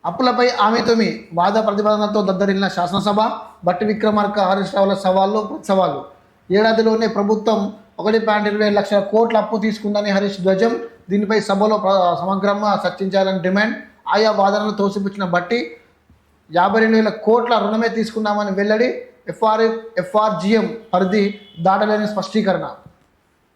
అప్పులపై హామీతోమి వాద ప్రతిపాదనతో దద్దరిల్లిన శాసనసభ. బట్టి విక్రమార్క హరీష్ రావుల సవాళ్ళు. ఏడాదిలోనే ప్రభుత్వం 1.20 లక్షల కోట్ల అప్పు తీసుకుందని హరీష్ ధ్వజం. దీనిపై సభలో సమగ్రంగా చర్చించాలని డిమాండ్. ఆయా వాదనలు తోసిపుచ్చిన బట్టి 52,000 కోట్ల రుణమే తీసుకున్నామని వెల్లడి. ఎఫ్ఆర్జిఎం పరిధి దాటలేని స్పష్టీకరణ.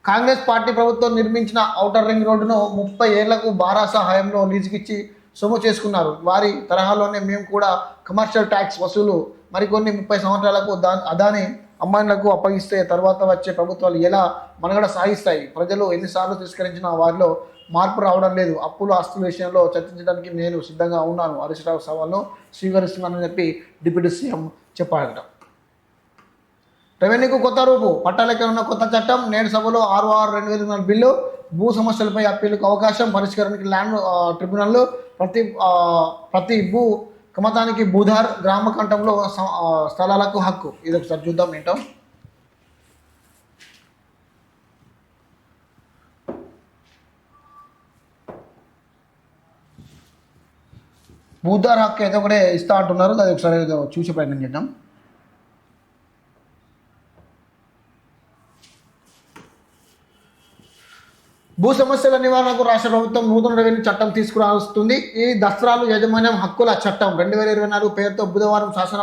కాంగ్రెస్ పార్టీ ప్రభుత్వం నిర్మించిన ఔటర్ రింగ్ రోడ్డును 30 ఏళ్లకు బారాసా హయాంలో లీజుకిచ్చి సొమ్ము చేసుకున్నారు. వారి తరహాలోనే మేము కూడా కమర్షియల్ ట్యాక్స్ వసూలు మరికొన్ని 30 సంవత్సరాలకు అదాని అంబానీలకు అప్పగిస్తే తర్వాత వచ్చే ప్రభుత్వాలు ఎలా మనుగడ సాగిస్తాయి? ప్రజలు ఎన్నిసార్లు తిరస్కరించినా వారిలో మార్పు రావడం లేదు. అప్పులు ఆస్తుల విషయంలో చర్చించడానికి నేను సిద్ధంగా ఉన్నాను. హరీష్ రావు సవాల్ను స్వీకరిస్తున్నానని చెప్పి డిప్యూటీ సీఎం చెప్పాడట. రెవెన్యూకు కొత్త రూపు. పట్టాలెక్క ఉన్న కొత్త చట్టం. నేడు సభలో 6/6/2024 బిల్లు. భూ సమస్యలపై అప్పీలుకు అవకాశం. పరిష్కారానికి ల్యాండ్ ట్రిబ్యునల్. ప్రతి భూ కమతానికి భూధార్. గ్రామ కంఠంలో స్థలాలకు హక్కు. ఇది ఒకసారి చూద్దాం ఏంటో. భూధార్ హక్కు ఏదో ఒకటే ఇస్తా అంటున్నారు. అది ఒకసారి చూసే ప్రయత్నం చేద్దాం. భూ సమస్యల నివారణకు రాష్ట్ర ప్రభుత్వం నూతన రెవెన్యూ చట్టం తీసుకురావస్తుంది. ఈ దస్త్రాలు యాజమాన్యం హక్కుల చట్టం 2024 పేరుతో బుధవారం శాసన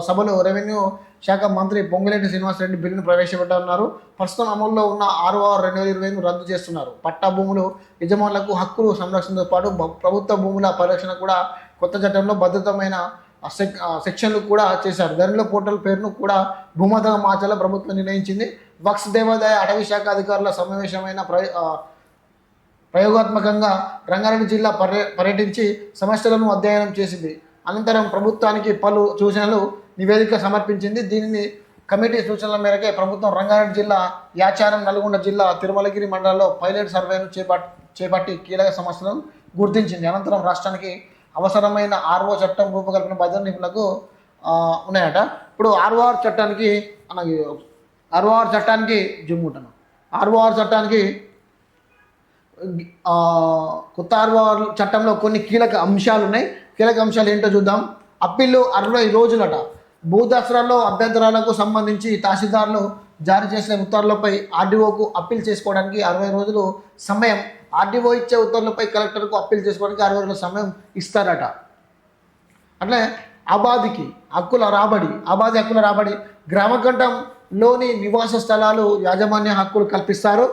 సభలో రెవెన్యూ శాఖ మంత్రి పొంగులేటి శ్రీనివాసరెడ్డి బిల్లును ప్రవేశపెట్టనున్నారు. ప్రస్తుతం అమల్లో ఉన్న 6/6/2020ను రద్దు చేస్తున్నారు. పట్టా భూములు యజమానులకు హక్కులు సంరక్షణతో పాటు ప్రభుత్వ భూముల పరిరక్షణ కూడా కొత్త చట్టంలో భద్రతమైన సెక్షన్లు కూడా చేశారు. ధరలో పోర్టల్ పేరును కూడా భూమతగా మార్చాలని ప్రభుత్వం నిర్ణయించింది. వక్స్ దేవాదాయ అటవీ శాఖ అధికారుల సమావేశమైన ప్రయోగాత్మకంగా రంగారెడ్డి జిల్లా పర్యటించి సమస్యలను అధ్యయనం చేసింది. అనంతరం ప్రభుత్వానికి పలు సూచనలు నివేదిక సమర్పించింది. దీనిని కమిటీ సూచనల మేరకే ప్రభుత్వం రంగారెడ్డి జిల్లా యాచారం, నల్గొండ జిల్లా తిరుమలగిరి మండలాల్లో పైలట్ సర్వేను చేపట్టి కీలక సమస్యలను గుర్తించింది. అనంతరం రాష్ట్రానికి అవసరమైన ఆర్ఓ చట్టం రూపకల్పన బాధ్యత నిపుణులకు ఉన్నాయట. ఇప్పుడు ఆర్ఓఆర్ చట్టానికి జుమ్ముంటాను. ఆర్ఓఆర్ చట్టానికి కొత్త ఆర్ఓఆర్ చట్టంలో కొన్ని కీలక అంశాలు ఉన్నాయి. కీలక అంశాలు ఏంటో చూద్దాం. అప్పీళ్ళు 60 రోజులట. భూ దసరాల్లో అభ్యంతరాలకు సంబంధించి తహసీల్దార్లు జారీ చేసిన ఉత్తర్వులపై ఆర్డీఓకు అప్పీల్ చేసుకోవడానికి 60 రోజులు సమయం. ఆర్డీఓ ఇచ్చే ఉత్తర్వులపై కలెక్టర్కు అప్పీల్ చేసుకోవడానికి 60 రోజుల సమయం ఇస్తారట. అట్లే ఆబాది హక్కుల రాబడి. గ్రామకంఠంలోని నివాస స్థలాలు యాజమాన్య హక్కులు కల్పిస్తారు.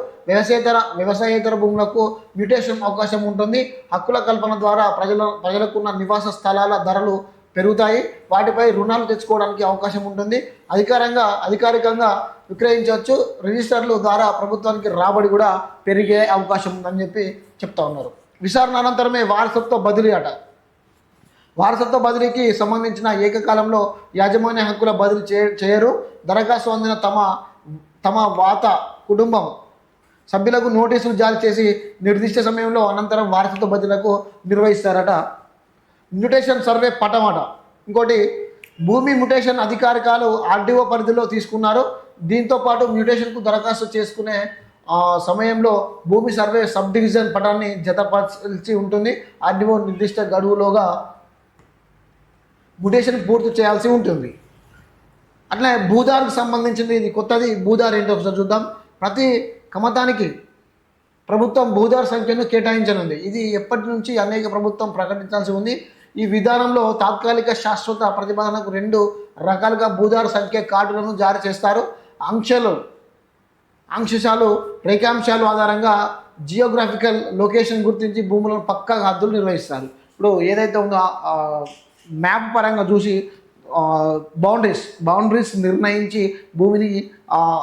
వ్యవసాయేతర భూములకు మ్యూటేషన్ అవకాశం ఉంటుంది. హక్కుల కల్పన ద్వారా ప్రజలకున్న నివాస స్థలాల ధరలు పెరుగుతాయి. వాటిపై రుణాలు తెచ్చుకోవడానికి అవకాశం ఉంటుంది. అధికారికంగా విక్రయించవచ్చు. రిజిస్టర్ల ద్వారా ప్రభుత్వానికి రాబడి కూడా పెరిగే అవకాశం ఉందని చెప్పి చెప్తా ఉన్నారు. విచారణ అనంతరమే వారసత్వ బదిలీ అట. వారసత్వ బదిలీకి సంబంధించిన ఏకకాలంలో యాజమాన్య హక్కుల బదిలీ చేయరు. దరఖాస్తు అందిన తమ వాత కుటుంబం సభ్యులకు నోటీసులు జారీ చేసి నిర్దిష్ట సమయంలో అనంతరం వారసత్వ బదిలీలకు నిర్వహిస్తారట. మ్యూటేషన్ సర్వే పటమట. ఇంకోటి భూమి మ్యూటేషన్ అధికారికాలు ఆర్డీఓ పరిధిలో తీసుకున్నారు. దీంతో పాటు మ్యూటేషన్కు దరఖాస్తు చేసుకునే సమయంలో భూమి సర్వే సబ్ డివిజన్ పటాన్ని జతపరిచి ఉంటుంది. ఆర్డీఓ నిర్దిష్ట గడువులోగా మ్యూటేషన్ పూర్తి చేయాల్సి ఉంటుంది. అట్లే భూదార్కు సంబంధించింది ఇది కొత్తది. భూదార్ ఏంటో ఒకసారి చూద్దాం. ప్రతి కమతానికి ప్రభుత్వం భూదార్ సంఖ్యను కేటాయించనుంది. ఇది ఎప్పటి నుంచి అనేక ప్రభుత్వం ప్రకటించాల్సి ఉంది. ఈ విధానంలో తాత్కాలిక, శాశ్వత ప్రతిపాదనకు 2 రకాలుగా భూదార్ సంఖ్య కార్డులను జారీ చేస్తారు. అంశాలు రేఖాంశాలు ఆధారంగా జియోగ్రాఫికల్ లొకేషన్ గుర్తించి భూములను పక్కా హద్దులు నిర్వహిస్తారు. ఇప్పుడు ఏదైతే ఉందో మ్యాప్ పరంగా చూసి బౌండరీస్ నిర్ణయించి భూమిని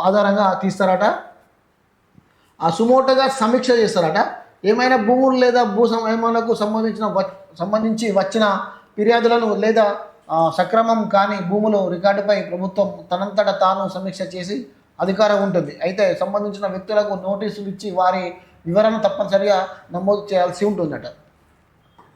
ఆధారంగా తీస్తారట. సుమోటోగా సమీక్ష చేస్తారట. ఏమైనా భూములు లేదా భూమలకు సంబంధించి వచ్చిన ఫిర్యాదులను లేదా సక్రమం కాని భూములు రికార్డుపై ప్రభుత్వం తనంతట తాను సమీక్ష చేసి అధికారం ఉంటుంది. అయితే సంబంధించిన వ్యక్తులకు నోటీసులు ఇచ్చి వారి వివరణ తప్పనిసరిగా నమోదు చేయాల్సి ఉంటుందట.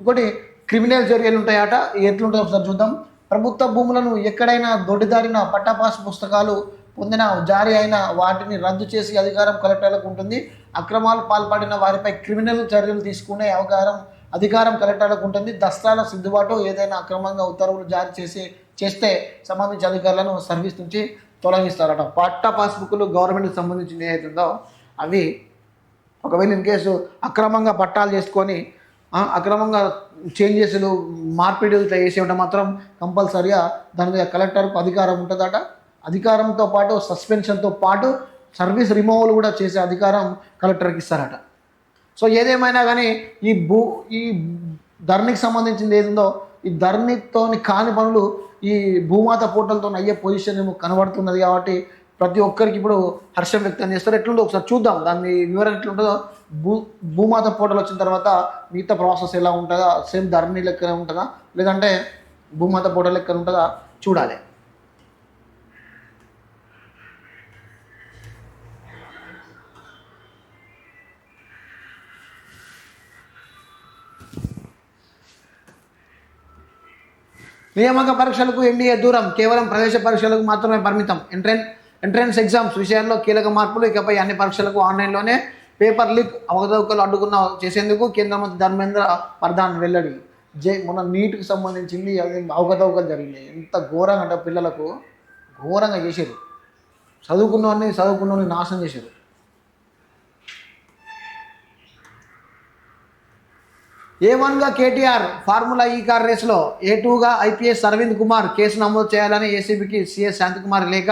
ఇంకోటి క్రిమినల్ చర్యలు ఉంటాయట. ఎట్లుంటుందో ఒకసారి చూద్దాం. ప్రభుత్వ భూములను ఎక్కడైనా దొడ్డిదారిన పట్టాపాస్ పుస్తకాలు పొందిన జారీ అయిన వాటిని రద్దు చేసి అధికారం కలెక్టర్లకు ఉంటుంది. అక్రమాలు పాల్పడిన వారిపై క్రిమినల్ చర్యలు తీసుకునే అధికారం కలెక్టర్లకు ఉంటుంది. దసరాల సిద్దుబాటు ఏదైనా అక్రమంగా ఉత్తర్వులు జారీ చేస్తే సంబంధించిన అధికారులను సర్వీస్ నుంచి తొలగిస్తారట. పట్టా పాస్బుక్లు గవర్నమెంట్కి సంబంధించిన ఏదైతుందో అవి ఒకవేళ ఇన్ కేసు అక్రమంగా పట్టాలు చేసుకొని అక్రమంగా చేంజెస్లు మార్పిడి ఇట్లా చేసేట మాత్రం కంపల్సరిగా దాని మీద కలెక్టర్కు అధికారం ఉంటుందట. అధికారంతో పాటు సస్పెన్షన్తో పాటు సర్వీస్ రిమూవల్ కూడా చేసే అధికారం కలెక్టర్కి ఇస్తారట. సో ఏదేమైనా కానీ ఈ ధరణికి సంబంధించింది ఏదిందో ఈ ధరణితో కాని పనులు ఈ భూమాత పోర్టల్తో అయ్యే పొజిషన్ ఏమో కనబడుతున్నది. కాబట్టి ప్రతి ఒక్కరికి ఇప్పుడు హర్షం వ్యక్తం చేస్తారు. ఎట్లుందో ఒకసారి చూద్దాం, దాని వివరణ ఎట్లుంటుందో. భూమాత పోర్టల్ వచ్చిన తర్వాత మిగతా ప్రాసెస్ ఎలా ఉంటుందా, సేమ్ ధరణి లెక్కనే ఉంటుందా లేదంటే భూమాత పోర్టల్ లెక్కన ఉంటుందా చూడాలి. నియామక పరీక్షలకు ఎన్డీఏ దూరం, కేవలం ప్రవేశ పరీక్షలకు మాత్రమే పరిమితం. ఎంట్రన్స్ ఎగ్జామ్స్ విషయాల్లో కీలక మార్పులు. ఇకపై అన్ని పరీక్షలకు ఆన్లైన్లోనే. పేపర్ లీక్ అవకతవకలు అడ్డుకున్న చేసేందుకు కేంద్ర మంత్రి ధర్మేంద్ర ప్రధాన్ వెల్లడి. మొన్న నీట్కి సంబంధించింది అవకతవకలు జరిగినాయి. ఎంత ఘోరంగా అంటే పిల్లలకు ఘోరంగా చేశారు. చదువుకున్నవాడిని నాశనం చేశారు. A1గా కేటీఆర్ ఫార్ములా ఈ కార్ రేసులో. A2గా ఐపీఎస్ అరవింద్ కుమార్ కేసు నమోదు చేయాలని ఏసీబీకి సీఎస్ శాంతికుమార్ లేఖ.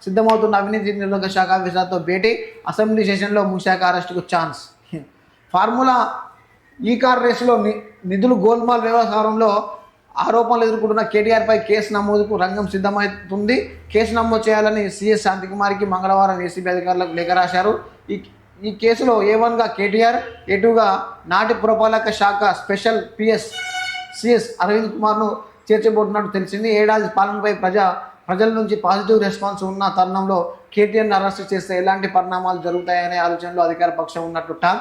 సిద్ధమవుతున్న అవినీతి నిరోధక శాఖ ఆఫీసర్తో భేటీ. అసెంబ్లీ సెషన్లో ముషాక అరెస్టుకు ఛాన్స్. ఫార్ములా ఈ కార్ రేసులో నిధులు గోల్మాల్ వ్యవహారంలో ఆరోపణలు ఎదుర్కొంటున్న కేటీఆర్పై కేసు నమోదుకు రంగం సిద్ధమవుతుంది. కేసు నమోదు చేయాలని సీఎస్ శాంతికుమార్కి మంగళవారం ఏసీబీ అధికారులకు లేఖ రాశారు. ఈ కేసులో A1గా కేటీఆర్, A2గా నాటి పురపాలక శాఖ స్పెషల్ సిఎస్ అరవింద్ కుమార్ను చేర్చబోతున్నట్టు తెలిసింది. ఏడాది పాలనపై ప్రజల నుంచి పాజిటివ్ రెస్పాన్స్ ఉన్న తరుణంలో కేటీఆర్ని అరెస్ట్ చేస్తే ఎలాంటి పరిణామాలు జరుగుతాయనే ఆలోచనలో అధికార పక్షం ఉన్నట్టు టాక్.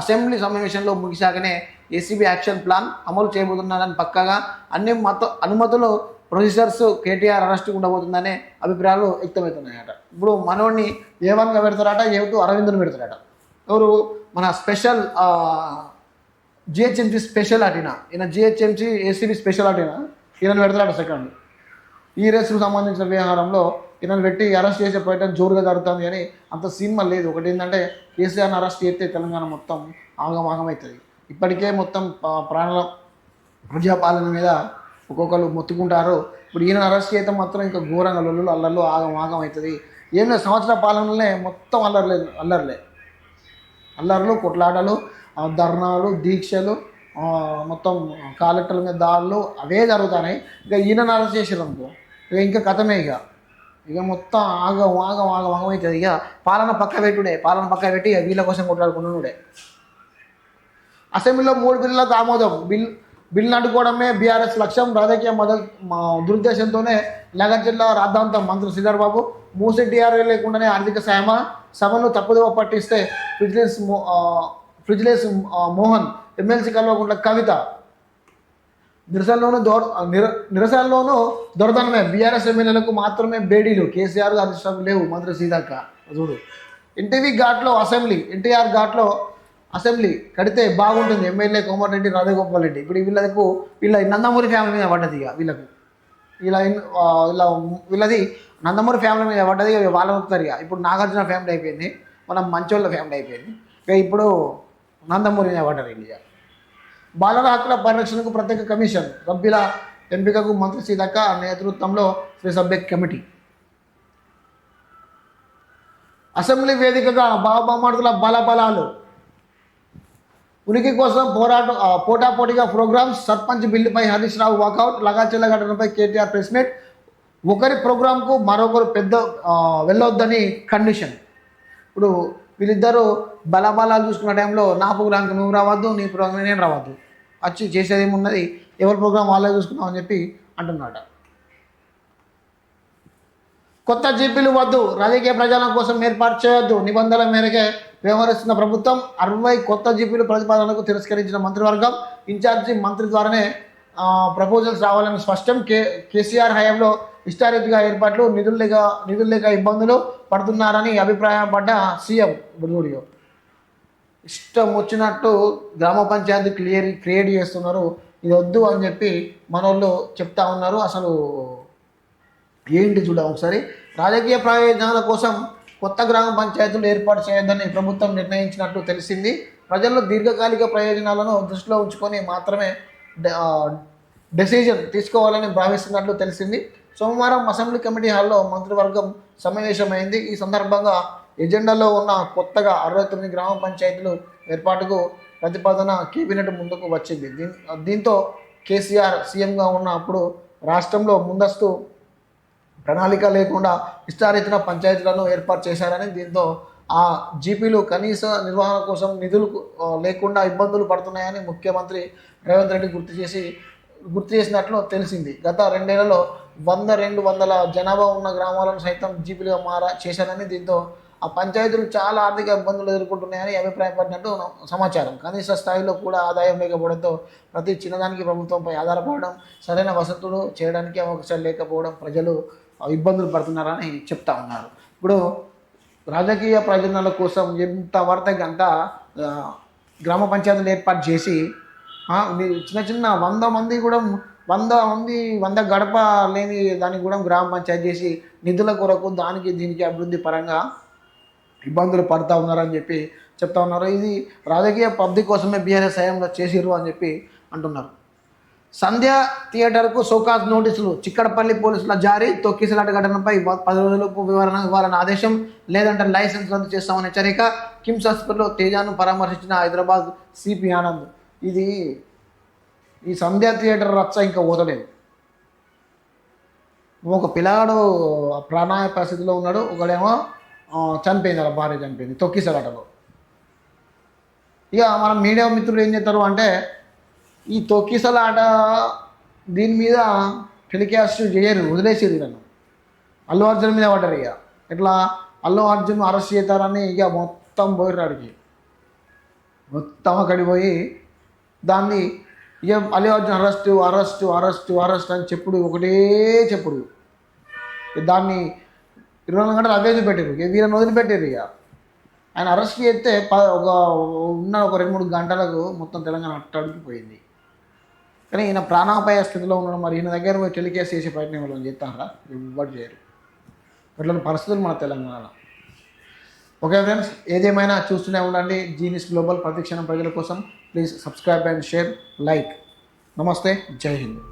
అసెంబ్లీ సమావేశంలో ముగిశాకనే ఏసీబీ యాక్షన్ ప్లాన్ అమలు చేయబోతున్నారని పక్కగా అన్ని అనుమతులు ప్రొసీజర్స్ కేటీఆర్ అరెస్ట్ ఉండబోతుందనే అభిప్రాయాలు వ్యక్తమవుతున్నాయట. ఇప్పుడు మనోడిని A1గా పెడతారట, A2 అరవింద్ని పెడతారట. ఎవరు మన స్పెషల్ జిహెచ్ఎంసీ స్పెషల్ అటినా, ఈయన జిహెచ్ఎంసీ ఏసీబీ స్పెషల్ అటినా ఈయనను పెడతారట సెకండ్. ఈ రేసుకు సంబంధించిన వ్యవహారంలో ఈయనను పెట్టి అరెస్ట్ చేసే ప్రయత్నం జోరుగా జరుగుతుంది. కానీ అంత సినిమా లేదు. ఒకటి ఏంటంటే కేసీఆర్ని అరెస్ట్ చేస్తే తెలంగాణ మొత్తం ఆగమవుతుంది. ఇప్పటికే మొత్తం ప్రజాపాలన మీద ఒక్కొక్కరు మొత్తుకుంటారు. ఇప్పుడు ఈయన అరెస్ట్ చేయడం మాత్రం ఇంకా ఘోరంగా లొల్లులు అల్లర్లు అవుతుంది. ఏం సంవత్సర పాలనలనే మొత్తం అల్లర్లు కొట్లాటలు, ధర్నాలు, దీక్షలు, మొత్తం కలెక్టర్ల మీద దాడులు అవే జరుగుతున్నాయి. ఇక ఈయనను అరెస్ట్ చేసారు అనుకో ఇంకా కథమే. ఇక మొత్తం ఆగమవుతుంది. ఇక పాలన పక్క పెట్టి వీళ్ళ కోసం కొట్లాడుకుంటున్నాడే. అసెంబ్లీలో 3 బిల్లులకు ఆమోదం. బిల్లు అడ్డుకోవడమే బీఆర్ఎస్ లక్ష్యం. రాజకీయ దురుద్దేశంతోనే నగర్ రాద్ధాంతం. మంత్రి శ్రీధర్ బాబు. మూసి టీఆర్ఏ లేకుండానే ఆర్థిక సభను తప్పుదోవ పట్టిస్తే ఫ్రిడ్జ్లెస్ మోహన్. ఎమ్మెల్సీ కల్వకుంట్ల కవిత. నిరసనలోనూ దొరదనమే. బీఆర్ఎస్ ఎమ్మెల్యేలకు మాత్రమే బేడీలు. కేసీఆర్ అధిష్టానం లేవు. మంత్రి సీతక్క చూడు. ఎన్టీఆర్ ఘాట్లో అసెంబ్లీ కడితే బాగుంటుంది. ఎమ్మెల్యే కోమటిరెడ్డి, రాధాగోపాల్ రెడ్డి. ఇప్పుడు వీళ్ళ నందమూరి ఫ్యామిలీ మీద పడ్డది. ఇక వీళ్ళది నందమూరి ఫ్యామిలీ మీద పడ్డది. వాళ్ళ వస్తారు. ఇప్పుడు నాగార్జున ఫ్యామిలీ అయిపోయింది, మనం మంచోళ్ళ ఫ్యామిలీ అయిపోయింది. ఇక ఇప్పుడు నందమూరి మీద పడ్డారు. ఇండియా బాలల హక్కుల పరిరక్షణకు ప్రత్యేక కమిషన్. సభ్యుల ఎంపికకు మంత్రి సీతక్క నేతృత్వంలో త్రిసభ్య కమిటీ. అసెంబ్లీ వేదికగా బావబామార్దుల బలబలాలు. ఉనికి కోసం పోటాపోటీగా ప్రోగ్రామ్స్. సర్పంచ్ బిల్లుపై హరీష్ రావు వాకౌట్. లగాచెల్ల ఘటనపై కేటీఆర్ ప్రెస్ మీట్. ఒకరి ప్రోగ్రాంకు మరొకరు వెళ్ళొద్దని కండిషన్. ఇప్పుడు వీళ్ళిద్దరూ బలాబలాలు చూసుకున్న టైంలో నా ప్రోగ్రాంకి నువ్వు రావద్దు, నీ ప్రోగ్రాం నేను రావద్దు, వచ్చి చేసేది ఏమున్నది, ఎవరి ప్రోగ్రాం వాళ్ళే చూసుకున్నాం అని చెప్పి అంటున్నాడు. కొత్త జీపీలు వద్దు, రాజకీయ ప్రజల కోసం ఏర్పాటు చేయొద్దు, నిబంధనల మేరకే వ్యవహరిస్తున్న ప్రభుత్వం. 60 కొత్త జీపీలు ప్రతిపాదనకు తిరస్కరించిన మంత్రివర్గం. ఇన్ఛార్జి మంత్రి ద్వారానే ప్రపోజల్స్ రావాలని స్పష్టం. కేసీఆర్ హయాంలో ఇష్టారీతిగా ఏర్పాట్లు, నిధులు లేక ఇబ్బందులు పడుతున్నారని అభిప్రాయపడ్డ సీఎం. బుధుడియో ఇష్టం వచ్చినట్టు గ్రామ పంచాయతీ క్రియేట్ చేస్తున్నారు. ఇది వద్దు అని చెప్పి మనోళ్ళు చెప్తా ఉన్నారు. అసలు ఏంటి చూద్దాం ఒకసారి. రాజకీయ ప్రయోజనాల కోసం కొత్త గ్రామ పంచాయతీలు ఏర్పాటు చేయొద్దని ప్రభుత్వం నిర్ణయించినట్టు తెలిసింది. ప్రజల్లో దీర్ఘకాలిక ప్రయోజనాలను దృష్టిలో ఉంచుకొని మాత్రమే డెసిజన్ తీసుకోవాలని భావిస్తున్నట్లు తెలిసింది. సోమవారం అసెంబ్లీ కమిటీ హాల్లో మంత్రివర్గం సమావేశమైంది. ఈ సందర్భంగా ఎజెండాలో ఉన్న కొత్తగా 69 గ్రామ పంచాయతీలు ఏర్పాటుకు ప్రతిపాదన కేబినెట్ ముందుకు వచ్చింది. దీంతో కేసీఆర్ సీఎంగా ఉన్న అప్పుడు రాష్ట్రంలో ముందస్తు ప్రణాళిక లేకుండా ఇష్టారీతిన పంచాయతీలను ఏర్పాటు చేశారని, దీంతో ఆ జీపీలు కనీస నిర్వహణ కోసం నిధులు లేకుండా ఇబ్బందులు పడుతున్నాయని ముఖ్యమంత్రి రేవంత్ రెడ్డి గుర్తు చేసినట్లు తెలిసింది. గత 2 ఏళ్లలో 100-200 జనాభా ఉన్న గ్రామాలను సైతం జీపీలుగా చేశారని, దీంతో ఆ పంచాయతీలు చాలా ఆర్థిక ఇబ్బందులు ఎదుర్కొంటున్నాయని అభిప్రాయపడినట్టు సమాచారం. కనీస స్థాయిలో కూడా ఆదాయం లేకపోవడంతో ప్రతి చిన్నదానికి ప్రభుత్వంపై ఆధారపడడం, సరైన వసతులు చేయడానికి అవకాశాలు లేకపోవడం ప్రజలు ఇబ్బందులు పడుతున్నారని చెప్తా ఉన్నారు. ఇప్పుడు రాజకీయ ప్రయోజనాల కోసం ఎంత పడితే అంత గ్రామ పంచాయతీలు ఏర్పాటు చేసి చిన్న 100 మంది కూడా 100 గడప లేని దానికి కూడా గ్రామ పంచాయతీ చేసి నిధుల కొరకు దీనికి అభివృద్ధి పరంగా ఇబ్బందులు పడుతూ ఉన్నారని చెప్పి చెప్తా ఉన్నారు. ఇది రాజకీయ పబ్లిక్ కోసమే బీఆర్ఎస్ హయాంలో చేసిర్రు అని చెప్పి అంటున్నారు. సంధ్య థియేటర్కు షోకాజ్ నోటీసులు, చిక్కడపల్లి పోలీసుల జారీ. తొక్కిసలాట ఘటనపై 10 రోజులకు వివరణ ఇవ్వాలన్న ఆదేశం, లేదంటే లైసెన్స్ రద్దు చేస్తామని హెచ్చరిక. కిమ్స్ హాస్పిటల్లో తేజాను పరామర్శించిన హైదరాబాద్ సిపి ఆనంద్. ఈ సంధ్య థియేటర్ రచ్చ ఇంకా పోతలేదు. ఒక పిల్లాడు ప్రాణాయ పరిస్థితిలో ఉన్నాడు, ఒకడేమో చనిపోయింది, అలా భార్య చనిపోయింది తొక్కిసలాటలో. ఇక మన మీడియా మిత్రులు ఏం చేస్తారు అంటే, ఈ తొక్కిసలాట దీని మీద టెలికాస్ట్ చేయరు, వదిలేసేది నన్ను. అల్లు అర్జున్ మీద పడ్డారు. ఇక ఇట్లా అల్లు అర్జున్ అరెస్ట్ చేస్తారని ఇక మొత్తం పోయారు అడిగి, మొత్తం అక్కడికి పోయి దాన్ని ఇక అల్లు అర్జున్ అరెస్ట్ అని ఒకటే చెప్పుడు. దాన్ని 24 గంటలు అవే పెట్టారు. ఇక వీళ్ళని వదిలిపెట్టారు. ఇక ఆయన అరెస్ట్ చేస్తే ఒక 2-3 గంటలకు మొత్తం తెలంగాణ అట్టడికిపోయింది. కానీ ఈయన ప్రాణాపాయ స్థితిలో ఉన్నాడు. మరి ఈయన దగ్గర పోయి టెలికేస్ చేసే ప్రయత్నం వాళ్ళు చేస్తారా? ఇవ్వడు చేయరు. అట్లాంటి పరిస్థితులు మన తెలంగాణలో. ఓకే ఫ్రెండ్స్, ఏదేమైనా చూస్తూనే ఉండండి జీనిస్ గ్లోబల్. ప్రతిక్షణం ప్రజల కోసం. Please subscribe and share, like. నమస్తే, జై హింద్.